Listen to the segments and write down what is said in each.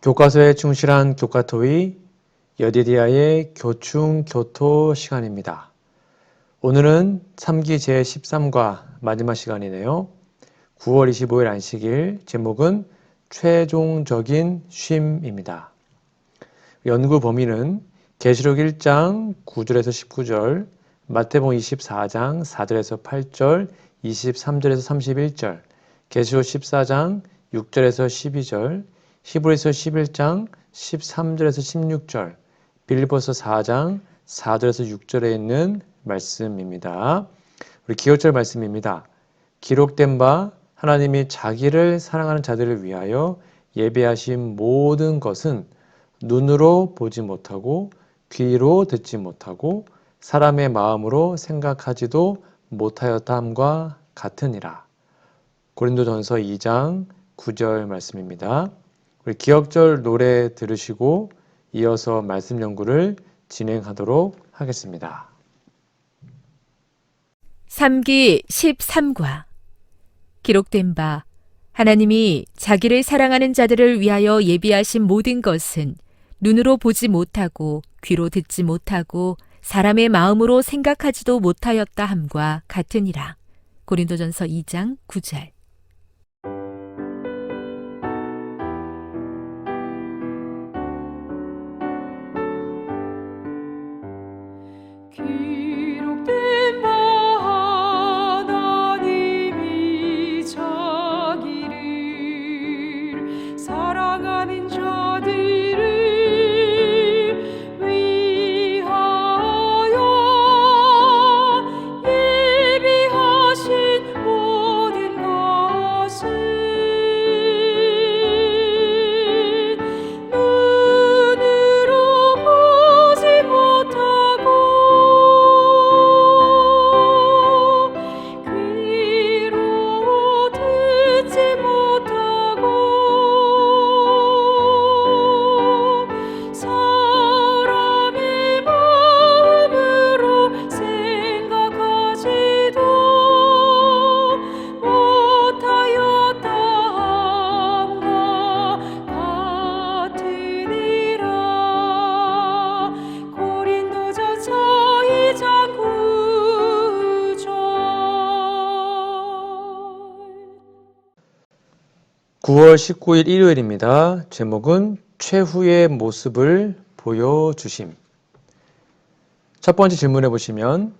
교과서에 충실한 교과토의 여디디아의 교충교토 시간입니다. 오늘은 3기 제13과 마지막 시간이네요. 9월 25일 안식일, 제목은 최종적인 쉼입니다. 연구 범위는 계시록 1장 9절에서 19절, 마태복음 24장 4절에서 8절, 23절에서 31절, 계시록 14장 6절에서 12절, 히브리서 11장 13절에서 16절, 빌립보서 4장 4절에서 6절에 있는 말씀입니다. 우리 기억절 말씀입니다. 기록된 바 하나님이 자기를 사랑하는 자들을 위하여 예배하신 모든 것은 눈으로 보지 못하고 귀로 듣지 못하고 사람의 마음으로 생각하지도 못하였다 함과 같으니라. 고린도전서 2장 9절 말씀입니다. 우리 기억절 노래 들으시고 이어서 말씀 연구를 진행하도록 하겠습니다. 3기 13과 기록된 바 하나님이 자기를 사랑하는 자들을 위하여 예비하신 모든 것은 눈으로 보지 못하고 귀로 듣지 못하고 사람의 마음으로 생각하지도 못하였다 함과 같으니라. 고린도전서 2장 9절. 기록된 바 하나님이 자기를 사랑하는 자들을 위하여 예비하신 모든 것은 눈으로 보지 못하고 귀로 듣지 못하고 사람의 마음으로 생각하지도 못하였다 함과 같으니라. 고린도전서 2장 9절. 9월 19일 일요일입니다. 제목은 최후의 모습을 보여주심. 첫 번째 질문해 보시면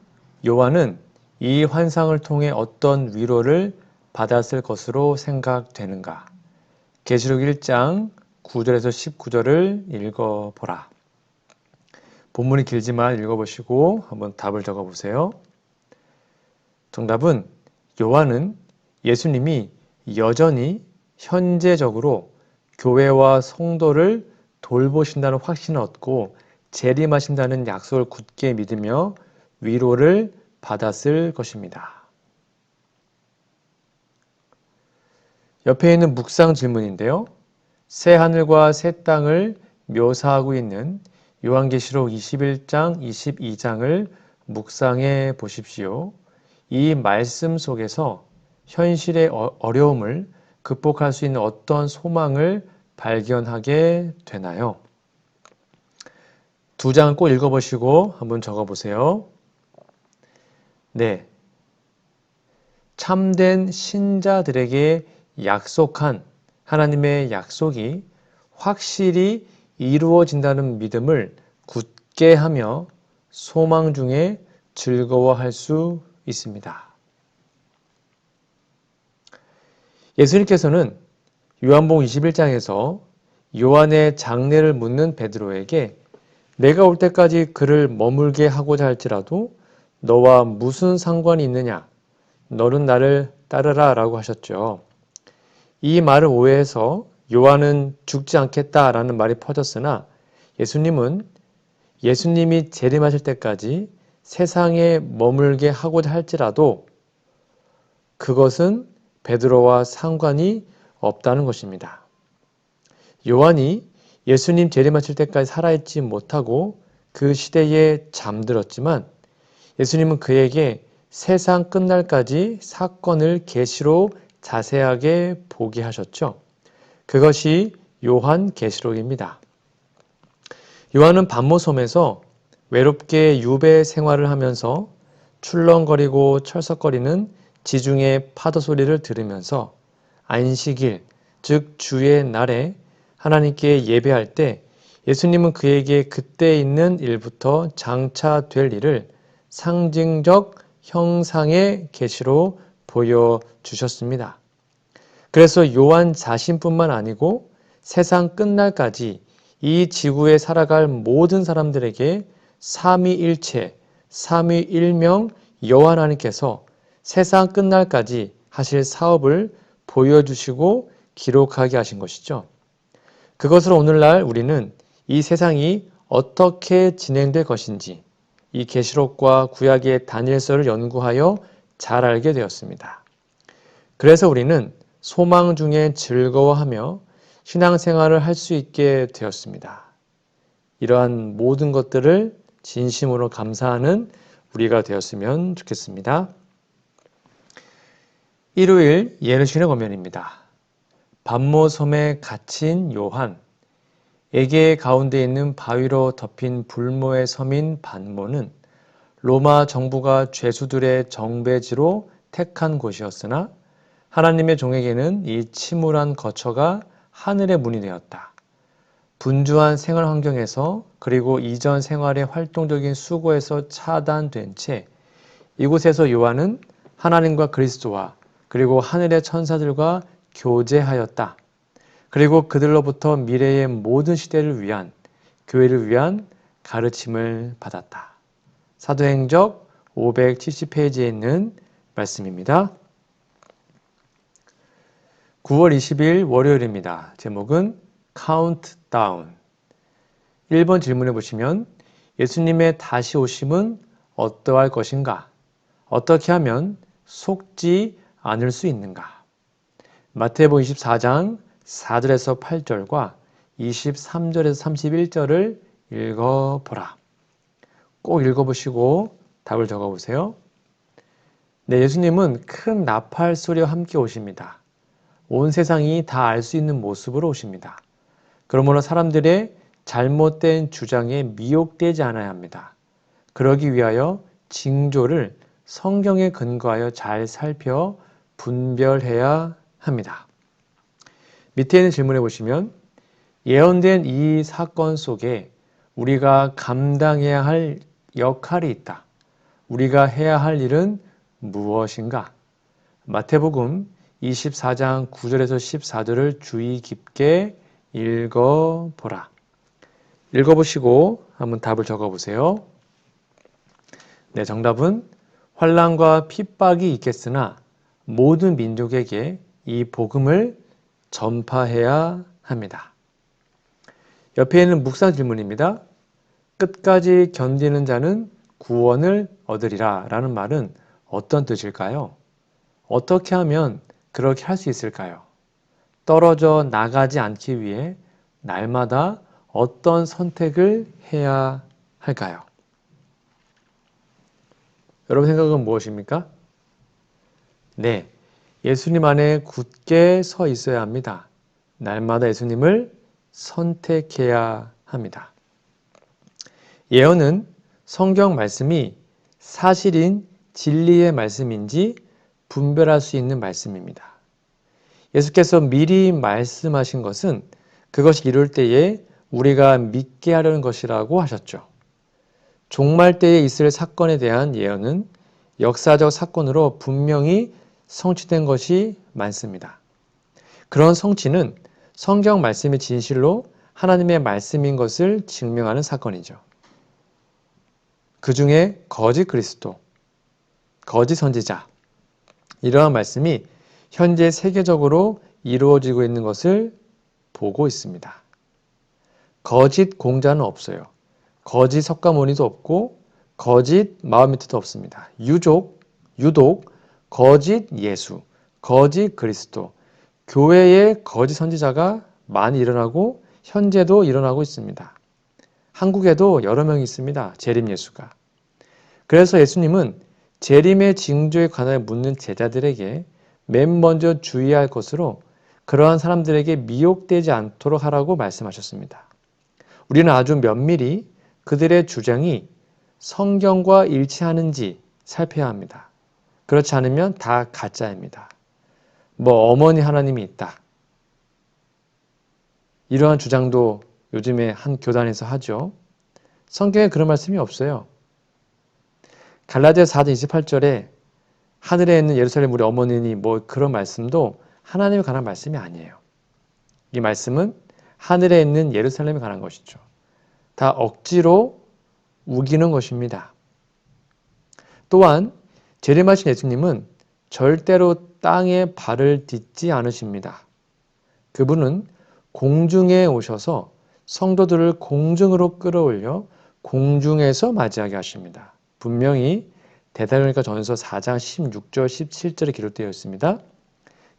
요한은 이 환상을 통해 어떤 위로를 받았을 것으로 생각되는가? 계시록 1장 9절에서 19절을 읽어보라. 본문이 길지만 읽어보시고 한번 답을 적어보세요. 정답은 요한은 예수님이 여전히 현재적으로 교회와 성도를 돌보신다는 확신을 얻고 재림하신다는 약속을 굳게 믿으며 위로를 받았을 것입니다. 옆에 있는 묵상 질문인데요. 새 하늘과 새 땅을 묘사하고 있는 요한계시록 21장, 22장을 묵상해 보십시오. 이 말씀 속에서 현실의 어려움을 극복할 수 있는 어떤 소망을 발견하게 되나요? 두 장을 꼭 읽어보시고 한번 적어보세요. 네. 참된 신자들에게 약속한 하나님의 약속이 확실히 이루어진다는 믿음을 굳게 하며 소망 중에 즐거워할 수 있습니다. 예수님께서는 요한복음 21장에서 요한의 장례를 묻는 베드로에게 내가 올 때까지 그를 머물게 하고자 할지라도 너와 무슨 상관이 있느냐? 너는 나를 따르라 라고 하셨죠. 이 말을 오해해서 요한은 죽지 않겠다라는 말이 퍼졌으나 예수님이 재림하실 때까지 세상에 머물게 하고자 할지라도 그것은 베드로와 상관이 없다는 것입니다. 요한이 예수님 재림하실 때까지 살아있지 못하고 그 시대에 잠들었지만 예수님은 그에게 세상 끝날까지 사건을 계시로 자세하게 보게 하셨죠. 그것이 요한계시록입니다. 요한은 반모섬에서 외롭게 유배 생활을 하면서 출렁거리고 철썩거리는 지중해 파도 소리를 들으면서 안식일, 즉 주의 날에 하나님께 예배할 때 예수님은 그에게 그때 있는 일부터 장차 될 일을 상징적 형상의 계시로 보여주셨습니다. 그래서 요한 자신뿐만 아니고 세상 끝날까지 이 지구에 살아갈 모든 사람들에게 삼위일체, 삼위일명 여호와 하나님께서 세상 끝날까지 하실 사업을 보여주시고 기록하게 하신 것이죠. 그것을 오늘날 우리는 이 세상이 어떻게 진행될 것인지 이 계시록과 구약의 다니엘서를 연구하여 잘 알게 되었습니다. 그래서 우리는 소망 중에 즐거워하며 신앙생활을 할 수 있게 되었습니다. 이러한 모든 것들을 진심으로 감사하는 우리가 되었으면 좋겠습니다. 일요일 예루신의 권면입니다. 반모섬에 갇힌 요한, 에게 가운데 있는 바위로 덮인 불모의 섬인 반모는 로마 정부가 죄수들의 정배지로 택한 곳이었으나 하나님의 종에게는 이 침울한 거처가 하늘의 문이 되었다. 분주한 생활 환경에서 그리고 이전 생활의 활동적인 수고에서 차단된 채 이곳에서 요한은 하나님과 그리스도와 그리고 하늘의 천사들과 교제하였다. 그리고 그들로부터 미래의 모든 시대를 위한 교회를 위한 가르침을 받았다. 사도행적 570페이지에 있는 말씀입니다. 9월 20일 월요일입니다. 제목은 카운트다운. 1번 질문해 보시면 예수님의 다시 오심은 어떠할 것인가? 어떻게 하면 속지 않을 수 있는가? 마태복음 24장 4절에서 8절과 23절에서 31절을 읽어보라. 꼭 읽어보시고 답을 적어보세요. 네, 예수님은 큰 나팔 소리와 함께 오십니다. 온 세상이 다 알 수 있는 모습으로 오십니다. 그러므로 사람들의 잘못된 주장에 미혹되지 않아야 합니다. 그러기 위하여 징조를 성경에 근거하여 잘 살펴 분별해야 합니다. 밑에 있는 질문해 보시면 예언된 이 사건 속에 우리가 감당해야 할 역할이 있다. 우리가 해야 할 일은 무엇인가? 마태복음 24장 9절에서 14절을 주의 깊게 읽어보라. 읽어보시고 한번 답을 적어보세요. 네, 정답은 환난과 핍박이 있겠으나 모든 민족에게 이 복음을 전파해야 합니다. 옆에 있는 묵상 질문입니다. 끝까지 견디는 자는 구원을 얻으리라 라는 말은 어떤 뜻일까요? 어떻게 하면 그렇게 할 수 있을까요? 떨어져 나가지 않기 위해 날마다 어떤 선택을 해야 할까요? 여러분 생각은 무엇입니까? 네, 예수님 안에 굳게 서 있어야 합니다. 날마다 예수님을 선택해야 합니다. 예언은 성경 말씀이 사실인 진리의 말씀인지 분별할 수 있는 말씀입니다. 예수께서 미리 말씀하신 것은 그것이 이룰 때에 우리가 믿게 하려는 것이라고 하셨죠. 종말 때에 있을 사건에 대한 예언은 역사적 사건으로 분명히 성취된 것이 많습니다. 그런 성취는 성경 말씀의 진실로 하나님의 말씀인 것을 증명하는 사건이죠. 그 중에 거짓 그리스도, 거짓 선지자, 이러한 말씀이 현재 세계적으로 이루어지고 있는 것을 보고 있습니다. 거짓 공자는 없어요. 거짓 석가모니도 없고 거짓 마음미트도 없습니다. 유독 거짓 예수, 거짓 그리스도, 교회의 거짓 선지자가 많이 일어나고 현재도 일어나고 있습니다. 한국에도 여러 명이 있습니다. 재림 예수가. 그래서 예수님은 재림의 징조에 관하여 묻는 제자들에게 맨 먼저 주의할 것으로 그러한 사람들에게 미혹되지 않도록 하라고 말씀하셨습니다. 우리는 아주 면밀히 그들의 주장이 성경과 일치하는지 살펴야 합니다. 그렇지 않으면 다 가짜입니다. 어머니 하나님이 있다. 이러한 주장도 요즘에 한 교단에서 하죠. 성경에 그런 말씀이 없어요. 갈라디아 4장 28절에 하늘에 있는 예루살렘 우리 어머니니 그런 말씀도 하나님에 관한 말씀이 아니에요. 이 말씀은 하늘에 있는 예루살렘에 관한 것이죠. 다 억지로 우기는 것입니다. 또한 재림하신 예수님은 절대로 땅에 발을 딛지 않으십니다. 그분은 공중에 오셔서 성도들을 공중으로 끌어올려 공중에서 맞이하게 하십니다. 분명히 데살로니가 전서 4장 16절 17절에 기록되어 있습니다.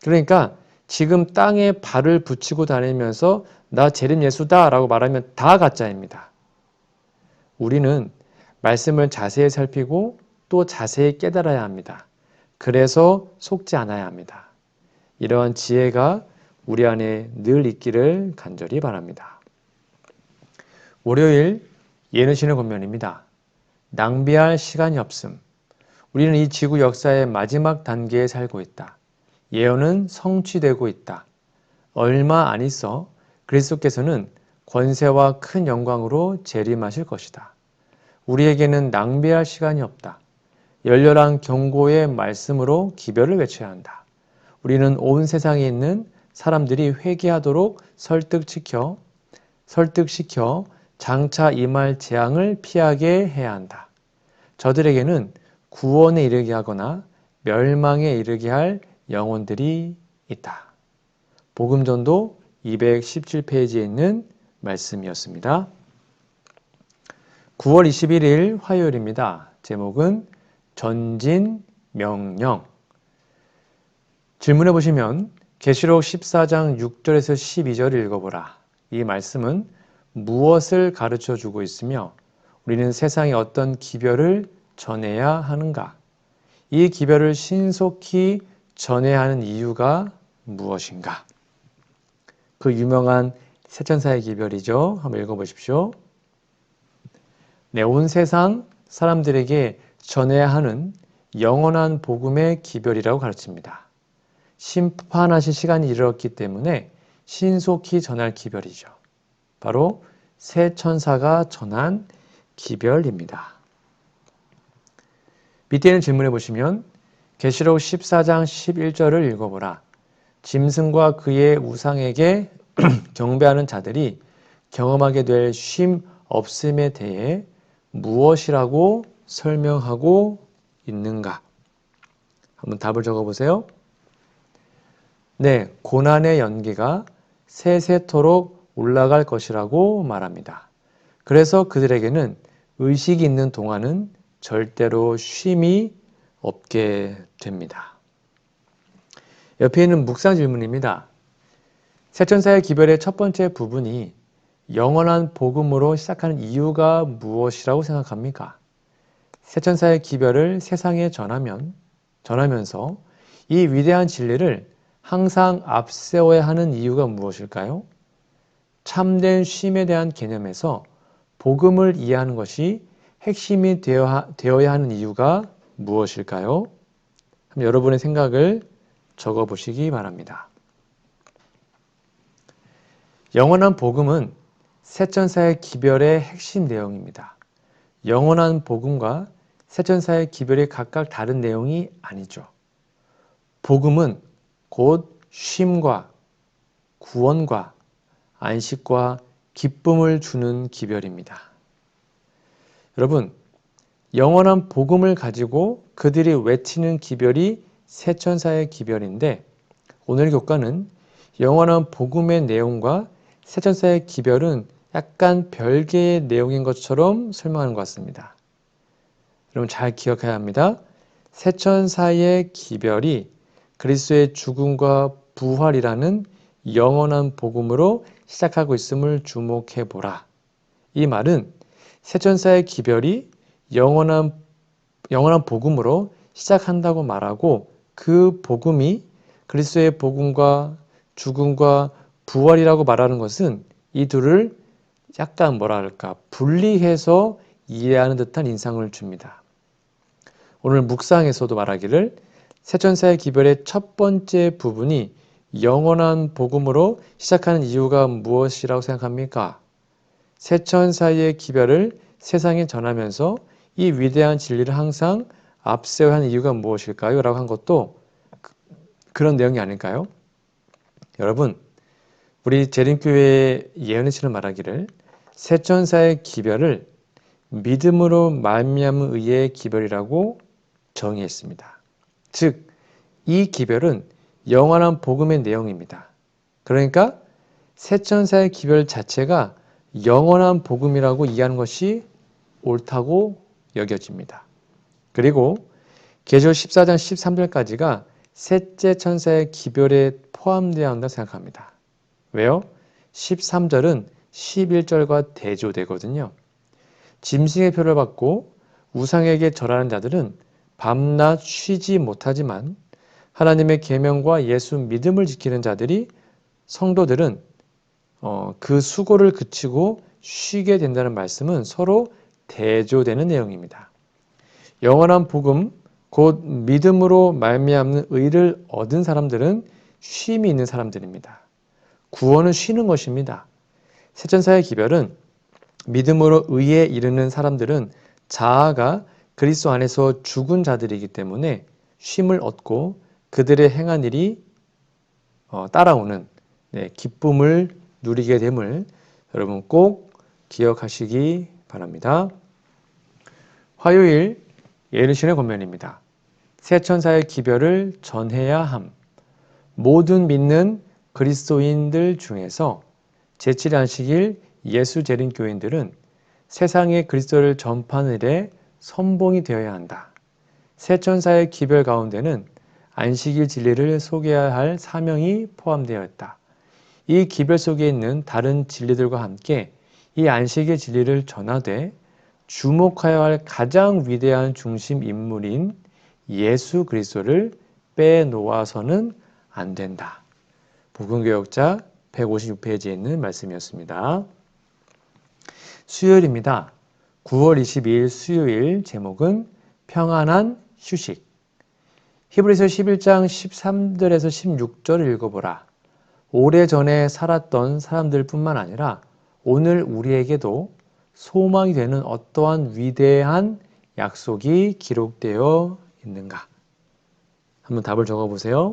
그러니까 지금 땅에 발을 붙이고 다니면서 나 재림 예수다 라고 말하면 다 가짜입니다. 우리는 말씀을 자세히 살피고 또 자세히 깨달아야 합니다. 그래서 속지 않아야 합니다. 이러한 지혜가 우리 안에 늘 있기를 간절히 바랍니다. 월요일 예언신의 권면입니다. 낭비할 시간이 없음. 우리는 이 지구 역사의 마지막 단계에 살고 있다. 예언은 성취되고 있다. 얼마 안 있어 그리스도께서는 권세와 큰 영광으로 재림하실 것이다. 우리에게는 낭비할 시간이 없다. 열렬한 경고의 말씀으로 기별을 외쳐야 한다. 우리는 온 세상에 있는 사람들이 회개하도록 설득시켜 장차 임할 재앙을 피하게 해야 한다. 저들에게는 구원에 이르게 하거나 멸망에 이르게 할 영혼들이 있다. 복음전도 217페이지에 있는 말씀이었습니다. 9월 21일 화요일입니다. 제목은 전진 명령. 질문해 보시면 계시록 14장 6절에서 12절을 읽어보라. 이 말씀은 무엇을 가르쳐 주고 있으며 우리는 세상에 어떤 기별을 전해야 하는가? 이 기별을 신속히 전해야 하는 이유가 무엇인가? 그 유명한 세천사의 기별이죠. 한번 읽어보십시오. 네, 온 세상 사람들에게 전해야 하는 영원한 복음의 기별이라고 가르칩니다. 심판하실 시간이 이르렀기 때문에 신속히 전할 기별이죠. 바로 새 천사가 전한 기별입니다. 밑에 있는 질문해 보시면 계시록 14장 11절을 읽어보라. 짐승과 그의 우상에게 경배하는 자들이 경험하게 될 쉼 없음에 대해 무엇이라고 설명하고 있는가? 한번 답을 적어보세요. 네, 고난의 연기가 세세토록 올라갈 것이라고 말합니다. 그래서 그들에게는 의식이 있는 동안은 절대로 쉼이 없게 됩니다. 옆에 있는 묵상 질문입니다. 새천사의 기별의 첫 번째 부분이 영원한 복음으로 시작하는 이유가 무엇이라고 생각합니까? 새천사의 기별을 세상에 전하면서 이 위대한 진리를 항상 앞세워야 하는 이유가 무엇일까요? 참된 쉼에 대한 개념에서 복음을 이해하는 것이 핵심이 되어야 하는 이유가 무엇일까요? 여러분의 생각을 적어보시기 바랍니다. 영원한 복음은 새천사의 기별의 핵심 내용입니다. 영원한 복음과 새천사의 기별이 각각 다른 내용이 아니죠. 복음은 곧 쉼과 구원과 안식과 기쁨을 주는 기별입니다. 여러분, 영원한 복음을 가지고 그들이 외치는 기별이 새천사의 기별인데 오늘 교과는 영원한 복음의 내용과 새천사의 기별은 약간 별개의 내용인 것처럼 설명하는 것 같습니다. 여러분 잘 기억해야 합니다. 새천사의 기별이 그리스도의 죽음과 부활이라는 영원한 복음으로 시작하고 있음을 주목해 보라. 이 말은 새천사의 기별이 영원한 복음으로 시작한다고 말하고 그 복음이 그리스도의 복음과 죽음과 부활이라고 말하는 것은 이 둘을 약간 뭐랄까 분리해서 이해하는 듯한 인상을 줍니다. 오늘 묵상에서도 말하기를 세천사의 기별의 첫 번째 부분이 영원한 복음으로 시작하는 이유가 무엇이라고 생각합니까? 세천사의 기별을 세상에 전하면서 이 위대한 진리를 항상 앞세워야 하는 이유가 무엇일까요? 라고 한 것도 그런 내용이 아닐까요? 여러분, 우리 재림교회의 예언의 신을 말하기를 세천사의 기별을 믿음으로 말미암은 의의 기별이라고 정의했습니다. 즉, 이 기별은 영원한 복음의 내용입니다. 그러니까 세천사의 기별 자체가 영원한 복음이라고 이해하는 것이 옳다고 여겨집니다. 그리고 계시록 14장 13절까지가 셋째 천사의 기별에 포함되어야 한다고 생각합니다. 왜요? 13절은 11절과 대조되거든요. 짐승의 표를 받고 우상에게 절하는 자들은 밤낮 쉬지 못하지만 하나님의 계명과 예수 믿음을 지키는 자들이 성도들은 그 수고를 그치고 쉬게 된다는 말씀은 서로 대조되는 내용입니다. 영원한 복음, 곧 믿음으로 말미암는 의를 얻은 사람들은 쉼이 있는 사람들입니다. 구원은 쉬는 것입니다. 세천사의 기별은 믿음으로 의에 이르는 사람들은 자아가 그리스도 안에서 죽은 자들이기 때문에 쉼을 얻고 그들의 행한 일이 따라오는 기쁨을 누리게 됨을 여러분 꼭 기억하시기 바랍니다. 화요일 예루신의 권면입니다. 세천사의 기별을 전해야 함. 모든 믿는 그리스도인들 중에서 제7일 안식일 예수 재림교인들은 세상에 그리스도를 전파하는 일에 선봉이 되어야 한다. 세천사의 기별 가운데는 안식일 진리를 소개해야 할 사명이 포함되어 있다. 이 기별 속에 있는 다른 진리들과 함께 이 안식일 진리를 전하되 주목하여야 할 가장 위대한 중심 인물인 예수 그리스도를 빼놓아서는 안 된다. 복음교역자 156페이지에 있는 말씀이었습니다. 수요일입니다. 9월 22일 수요일 제목은 평안한 휴식. 히브리서 11장 13절에서 16절을 읽어보라. 오래전에 살았던 사람들 뿐만 아니라 오늘 우리에게도 소망이 되는 어떠한 위대한 약속이 기록되어 있는가? 한번 답을 적어보세요.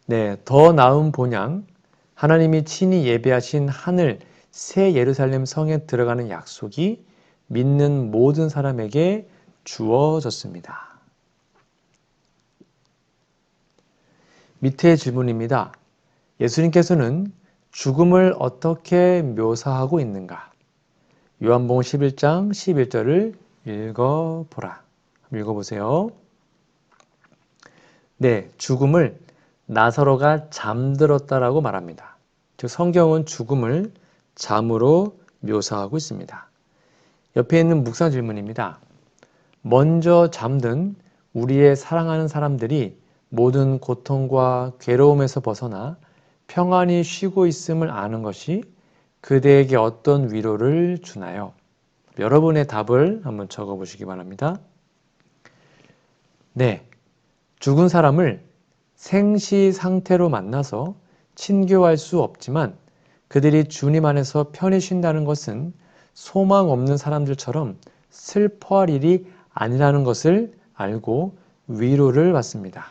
네, 더 나은 본향, 하나님이 친히 예배하신 하늘 새 예루살렘 성에 들어가는 약속이 믿는 모든 사람에게 주어졌습니다. 밑에 질문입니다. 예수님께서는 죽음을 어떻게 묘사하고 있는가? 요한복음 11장 11절을 읽어보라. 읽어보세요. 네, 죽음을 나사로가 잠들었다라고 말합니다. 즉 성경은 죽음을 잠으로 묘사하고 있습니다. 옆에 있는 묵상 질문입니다. 먼저 잠든 우리의 사랑하는 사람들이 모든 고통과 괴로움에서 벗어나 평안히 쉬고 있음을 아는 것이 그대에게 어떤 위로를 주나요? 여러분의 답을 한번 적어보시기 바랍니다. 네, 죽은 사람을 생시 상태로 만나서 친교할 수 없지만 그들이 주님 안에서 편히 쉰다는 것은 소망 없는 사람들처럼 슬퍼할 일이 아니라는 것을 알고 위로를 받습니다.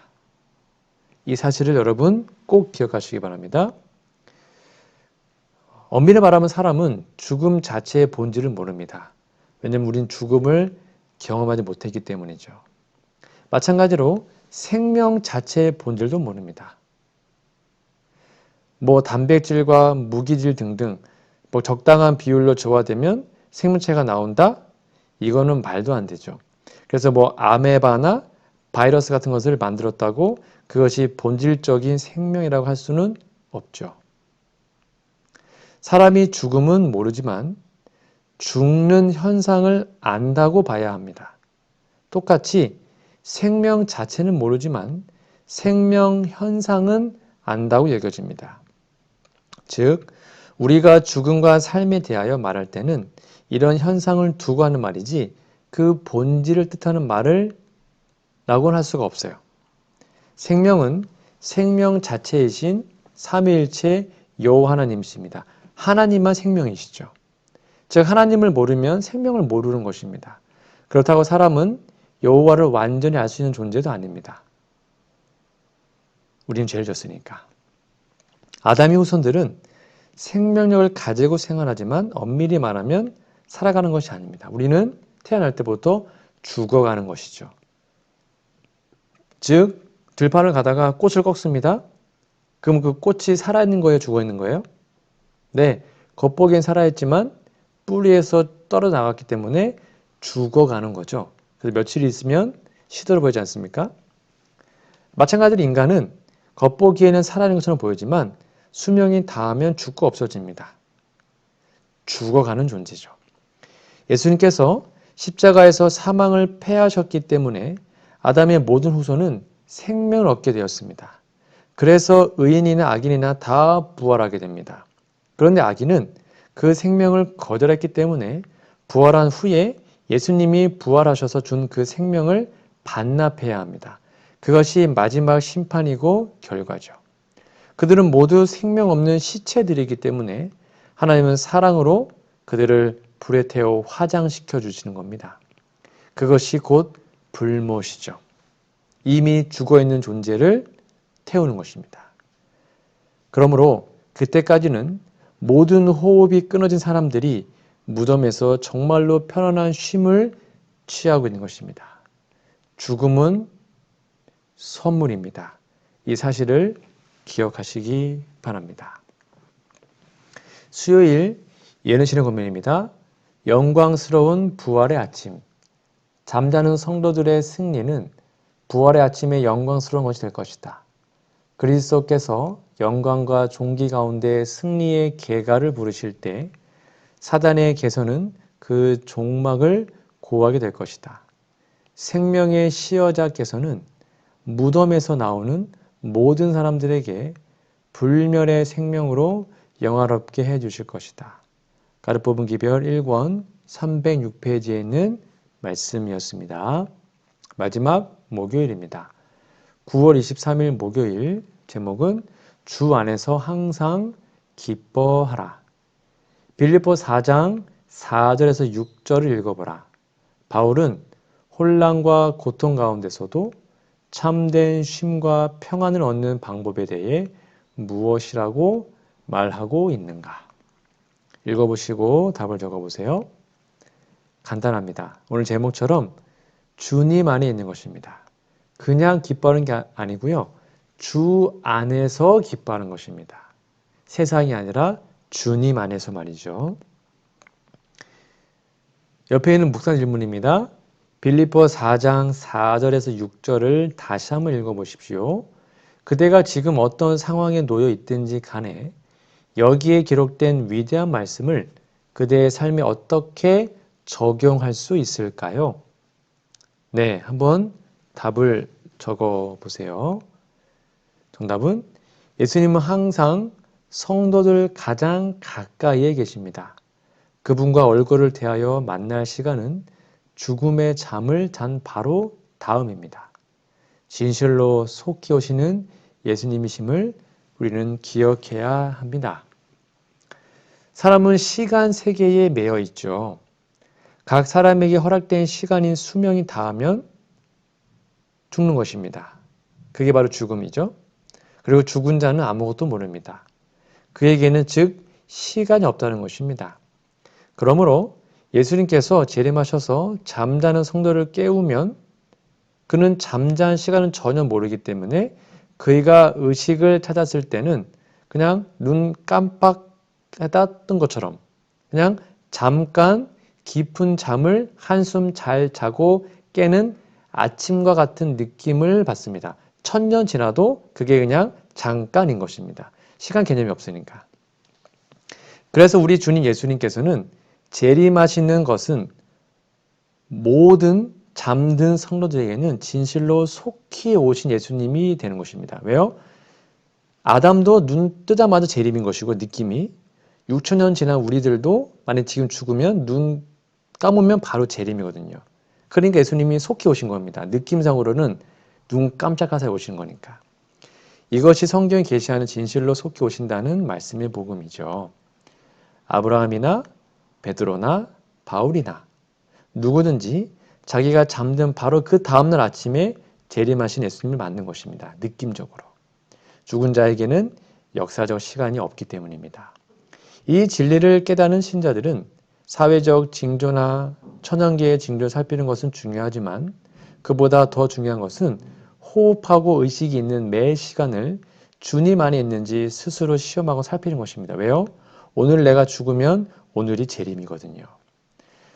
이 사실을 여러분 꼭 기억하시기 바랍니다. 엄밀히 말하면 사람은 죽음 자체의 본질을 모릅니다. 왜냐하면 우린 죽음을 경험하지 못했기 때문이죠. 마찬가지로 생명 자체의 본질도 모릅니다. 단백질과 무기질 등등 적당한 비율로 조화되면 생명체가 나온다? 이거는 말도 안 되죠. 그래서 아메바나 바이러스 같은 것을 만들었다고 그것이 본질적인 생명이라고 할 수는 없죠. 사람이 죽음은 모르지만 죽는 현상을 안다고 봐야 합니다. 똑같이 생명 자체는 모르지만 생명 현상은 안다고 여겨집니다. 즉, 우리가 죽음과 삶에 대하여 말할 때는 이런 현상을 두고 하는 말이지 그 본질을 뜻하는 말을 라고는 할 수가 없어요. 생명은 생명 자체이신 삼위일체 여호와 하나님이십니다. 하나님만 생명이시죠. 즉 하나님을 모르면 생명을 모르는 것입니다. 그렇다고 사람은 여호와를 완전히 알 수 있는 존재도 아닙니다. 우리는 죄를 졌으니까. 아담의 후손들은 생명력을 가지고 생활하지만 엄밀히 말하면 살아가는 것이 아닙니다. 우리는 태어날 때부터 죽어가는 것이죠. 즉 들판을 가다가 꽃을 꺾습니다. 그럼 그 꽃이 살아있는 거예요? 죽어있는 거예요? 네, 겉보기엔 살아있지만 뿌리에서 떨어져 나갔기 때문에 죽어가는 거죠. 그래서 며칠 있으면 시들어 보이지 않습니까? 마찬가지로 인간은 겉보기에는 살아있는 것처럼 보이지만 수명이 닿으면 죽고 없어집니다. 죽어가는 존재죠. 예수님께서 십자가에서 사망을 패하셨기 때문에 아담의 모든 후손은 생명을 얻게 되었습니다. 그래서 의인이나 악인이나 다 부활하게 됩니다. 그런데 악인은 그 생명을 거절했기 때문에 부활한 후에 예수님이 부활하셔서 준 그 생명을 반납해야 합니다. 그것이 마지막 심판이고 결과죠. 그들은 모두 생명 없는 시체들이기 때문에 하나님은 사랑으로 그들을 불에 태워 화장시켜 주시는 겁니다. 그것이 곧 불못이죠. 이미 죽어있는 존재를 태우는 것입니다. 그러므로 그때까지는 모든 호흡이 끊어진 사람들이 무덤에서 정말로 편안한 쉼을 취하고 있는 것입니다. 죽음은 선물입니다. 이 사실을 기억하시기 바랍니다. 수요일 예언신의 권면입니다. 영광스러운 부활의 아침. 잠자는 성도들의 승리는 부활의 아침에 영광스러운 것이 될 것이다. 그리스도께서 영광과 존귀 가운데 승리의 계가를 부르실 때 사단의 개선은 그 종막을 고하게 될 것이다. 생명의 시여자께서는 무덤에서 나오는 모든 사람들에게 불멸의 생명으로 영화롭게 해주실 것이다. 가르법은 기별 1권 306페이지에 있는 말씀이었습니다. 마지막 목요일입니다. 9월 23일 목요일 제목은 주 안에서 항상 기뻐하라. 빌립보 4장 4절에서 6절을 읽어보라. 바울은 혼란과 고통 가운데서도 참된 쉼과 평안을 얻는 방법에 대해 무엇이라고 말하고 있는가? 읽어보시고 답을 적어보세요. 간단합니다. 오늘 제목처럼 주님 안에 있는 것입니다. 그냥 기뻐하는 게 아니고요. 주 안에서 기뻐하는 것입니다. 세상이 아니라 주님 안에서 말이죠. 옆에 있는 묵상 질문입니다. 빌립보 4장 4절에서 6절을 다시 한번 읽어보십시오. 그대가 지금 어떤 상황에 놓여 있든지 간에 여기에 기록된 위대한 말씀을 그대의 삶에 어떻게 적용할 수 있을까요? 네, 한번 답을 적어보세요. 정답은 예수님은 항상 성도들 가장 가까이에 계십니다. 그분과 얼굴을 대하여 만날 시간은 죽음의 잠을 잔 바로 다음입니다. 진실로 속히 오시는 예수님이심을 우리는 기억해야 합니다. 사람은 시간 세계에 매여 있죠. 각 사람에게 허락된 시간인 수명이 닿으면 죽는 것입니다. 그게 바로 죽음이죠. 그리고 죽은 자는 아무것도 모릅니다. 그에게는 즉 시간이 없다는 것입니다. 그러므로 예수님께서 재림하셔서 잠자는 성도를 깨우면 그는 잠자는 시간은 전혀 모르기 때문에 그가 의식을 찾았을 때는 그냥 눈 깜빡하다 뜬 것처럼 그냥 잠깐 깊은 잠을 한숨 잘 자고 깨는 아침과 같은 느낌을 받습니다. 1000년 지나도 그게 그냥 잠깐인 것입니다. 시간 개념이 없으니까. 그래서 우리 주님 예수님께서는 재림하시는 것은 모든 잠든 성도들에게는 진실로 속히 오신 예수님이 되는 것입니다. 왜요? 아담도 눈 뜨자마자 재림인 것이고 느낌이 6,000년 지난 우리들도 만약 지금 죽으면 눈 감으면 바로 재림이거든요. 그러니까 예수님이 속히 오신 겁니다. 느낌상으로는 눈 깜짝할 사이 오시는 거니까. 이것이 성경이 계시하는 진실로 속히 오신다는 말씀의 복음이죠. 아브라함이나 베드로나 바울이나 누구든지 자기가 잠든 바로 그 다음날 아침에 재림하신 예수님을 맞는 것입니다. 느낌적으로. 죽은 자에게는 역사적 시간이 없기 때문입니다. 이 진리를 깨닫는 신자들은 사회적 징조나 천연계의 징조를 살피는 것은 중요하지만 그보다 더 중요한 것은 호흡하고 의식이 있는 매 시간을 주님 안에 있는지 스스로 시험하고 살피는 것입니다. 왜요? 오늘 내가 죽으면 오늘이 재림이거든요.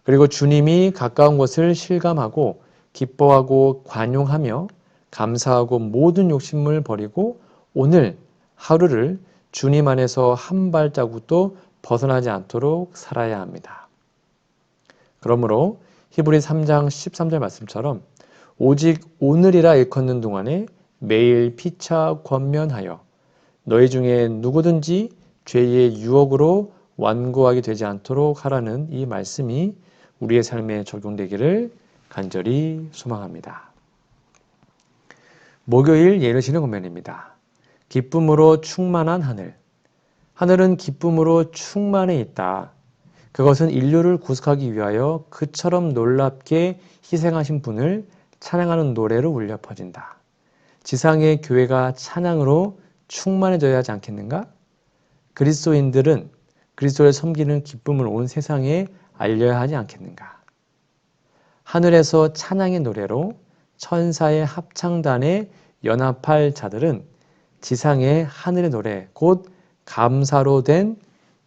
그리고 주님이 가까운 것을 실감하고 기뻐하고 관용하며 감사하고 모든 욕심을 버리고 오늘 하루를 주님 안에서 한 발자국도 벗어나지 않도록 살아야 합니다. 그러므로 히브리 3장 13절 말씀처럼 오직 오늘이라 일컫는 동안에 매일 피차 권면하여 너희 중에 누구든지 죄의 유혹으로 완고하게 되지 않도록 하라는 이 말씀이 우리의 삶에 적용되기를 간절히 소망합니다. 목요일 예르시는 고면입니다. 기쁨으로 충만한 하늘. 하늘은 기쁨으로 충만해 있다. 그것은 인류를 구속하기 위하여 그처럼 놀랍게 희생하신 분을 찬양하는 노래로 울려 퍼진다. 지상의 교회가 찬양으로 충만해져야 하지 않겠는가? 그리스도인들은 그리스도를 섬기는 기쁨을 온 세상에 알려야 하지 않겠는가? 하늘에서 찬양의 노래로 천사의 합창단에 연합할 자들은 지상의 하늘의 노래, 곧 감사로 된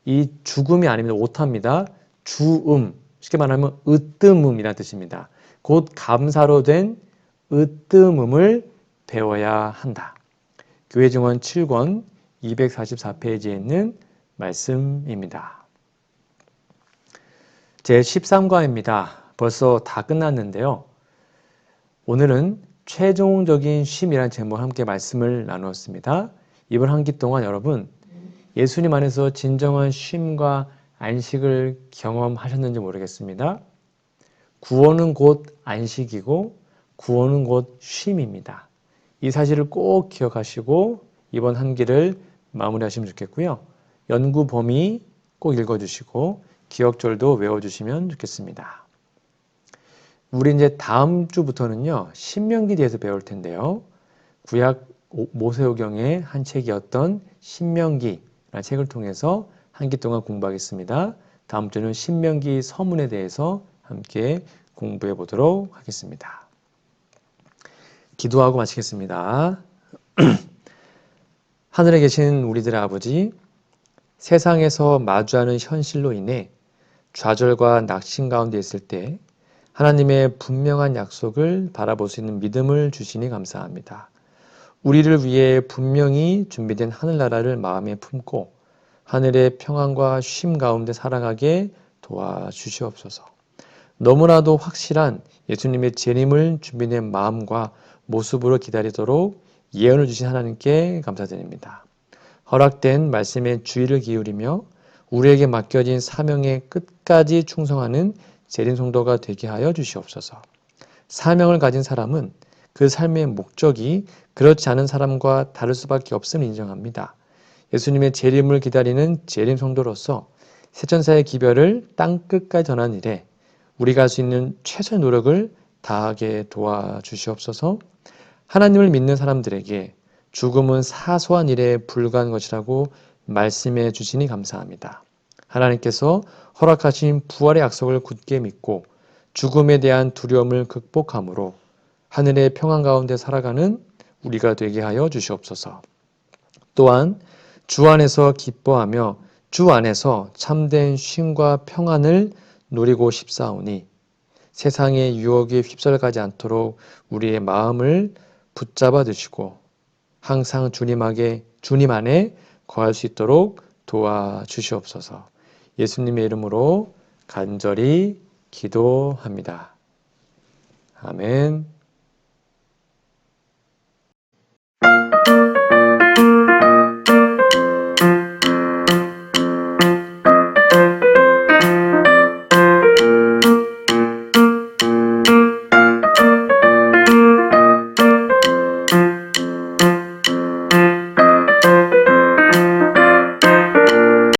이 죽음이 아닙니다. 오타입니다. 주음, 쉽게 말하면 으뜸음이라는 뜻입니다. 곧 감사로 된 으뜸음을 배워야 한다. 교회 증언 7권 244페이지에 있는 말씀입니다. 제13과입니다. 벌써 다 끝났는데요. 오늘은 최종적인 쉼이라는 제목으로 함께 말씀을 나누었습니다. 이번 한 기 동안 여러분 예수님 안에서 진정한 쉼과 안식을 경험하셨는지 모르겠습니다. 구원은 곧 안식이고 구원은 곧 쉼입니다. 이 사실을 꼭 기억하시고 이번 한 기를 마무리하시면 좋겠고요. 연구 범위 꼭 읽어주시고 기억절도 외워주시면 좋겠습니다. 우리 이제 다음 주부터는요. 신명기에 대해서 배울 텐데요. 구약 모세오경의 한 책이었던 신명기라는 책을 통해서 한 기 동안 공부하겠습니다. 다음 주는 신명기 서문에 대해서 함께 공부해 보도록 하겠습니다. 기도하고 마치겠습니다. 하늘에 계신 우리들의 아버지, 세상에서 마주하는 현실로 인해 좌절과 낙심 가운데 있을 때 하나님의 분명한 약속을 바라볼 수 있는 믿음을 주시니 감사합니다. 우리를 위해 분명히 준비된 하늘나라를 마음에 품고 하늘의 평안과 쉼 가운데 살아가게 도와주시옵소서. 너무나도 확실한 예수님의 재림을 준비된 마음과 모습으로 기다리도록 예언을 주신 하나님께 감사드립니다. 허락된 말씀에 주의를 기울이며 우리에게 맡겨진 사명의 끝까지 충성하는 재림 성도가 되게 하여 주시옵소서. 사명을 가진 사람은 그 삶의 목적이 그렇지 않은 사람과 다를 수밖에 없음을 인정합니다. 예수님의 재림을 기다리는 재림 성도로서 세천사의 기별을 땅끝까지 전하는 일에 우리가 할 수 있는 최선의 노력을 다하게 도와주시옵소서. 하나님을 믿는 사람들에게 죽음은 사소한 일에 불과한 것이라고 말씀해 주시니 감사합니다. 하나님께서 허락하신 부활의 약속을 굳게 믿고 죽음에 대한 두려움을 극복함으로 하늘의 평안 가운데 살아가는 우리가 되게 하여 주시옵소서. 또한 주 안에서 기뻐하며 주 안에서 참된 쉼과 평안을 누리고 싶사오니 세상의 유혹에 휩쓸려가지 않도록 우리의 마음을 붙잡아 주시고 항상 주님 안에 거할 수 있도록 도와주시옵소서. 예수님의 이름으로 간절히 기도합니다. 아멘.